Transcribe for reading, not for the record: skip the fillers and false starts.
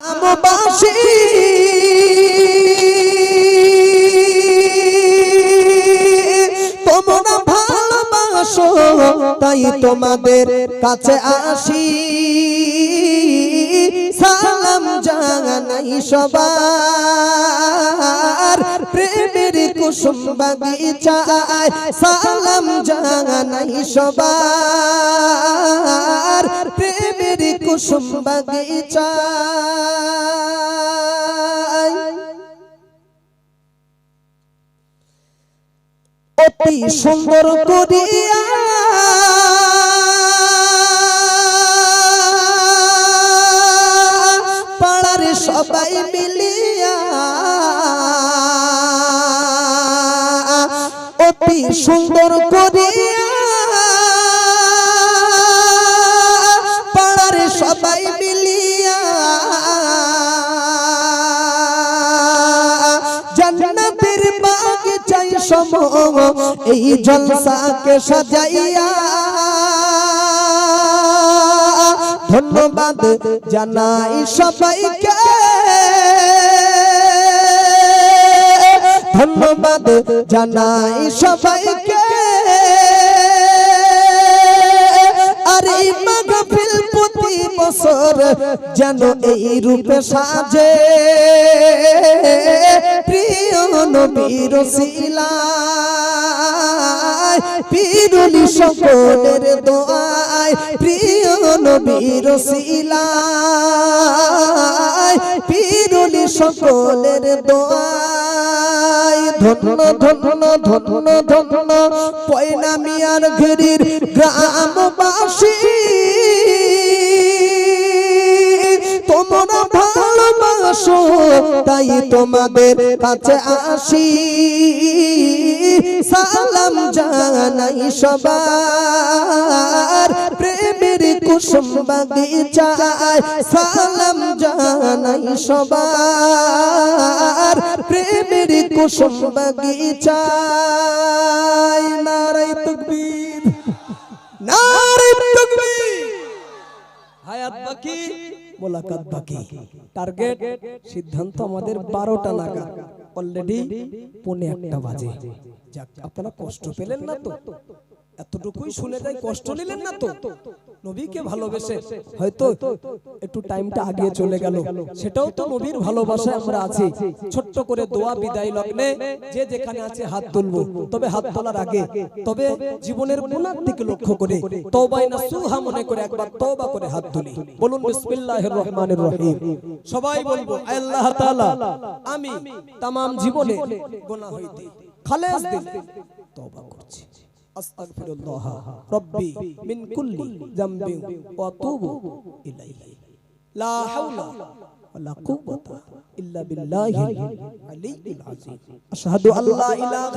আমবাসী তোমরা ভালোবাসো তাই তোমাদের কাছে আসি, সালাম জানাই সবার প্রেমের কুসুম বাগিচায়, সালাম জানাই সবার প্রেমের কুসুম বাগিচায়। অতি সুন্দর করিয়া পাড়ার সবাই মিলিয়া, অতি সুন্দর করিয়া পাড়ার সবাই মিলিয়া জান্নাতের বাগিচায় সম এই জলসাকে সাজাইয়া, ধন্যবাদ জানাই সবাইকে, ধন্যবাদ জানাই সবাইকে। আর এই মাহফিল প্রতি বছর যেন এই রূপে সাজে, প্রিয় নবীর ওসিলায় পিরুলি সকলের দোয়ায়, প্রিয় নবীর ওসিলায় পিরুলি সকলের দোয়ায়। ধন্য ধন্য ধন্য ধন্য পয়না মিয়ার ঘেরির গ্রামবাসী, তোমরা ভালোবাসো তাই তোমাদের কাছে আসি, সালাম জানাই সবার প্রেমের কুসুম বাগিচায়, সালাম জানাই সবার প্রেমের কুসুম বাগিচায়। নারে তাকবীর, নারে তাকবীর। হায়াত বাকি, মোলাকাত বাকি। টার্গেট সিদ্ধান্ত আমাদের 12টা নাগাদ, অলরেডি 1:45 বাজে। যাক, আপনারা কষ্ট পেলেন না তো? এতটুকুই শুনে যাই, কষ্ট নিলেন না তো? নবীকে ভালোবেসে হয়তো একটু টাইমটা আগিয়ে চলে গেল, সেটাও তো নবীর ভালোবাসায় আমরা আছি। ছোট্ট করে দোয়া বিদায় লগ্নে যে যেখানে আছে হাত তুলবো, তবে হাত তোলার আগে তবে জীবনের গুনার দিকে লক্ষ্য করে তওবায়ে নাসুহা মনে করে একবার তওবা করে হাত তুলি। বলুন বিসমিল্লাহির রহমানির রহিম। সবাই বলবো, আল্লাহ তাআলা আমি तमाम জীবনে গুনাহ হইতে খালেস দিলে তওবা করছি, আস্তাগফিরুল্লাহ রাব্বি মিন কুল্লি যামবিন ওয়া আতুবু ইলাইহি, লা হাওলা ওয়ালা কুওয়াতা ইল্লা বিল্লাহিল আলিয়্যিল আযীম। আশহাদু আল্লা ইলাহা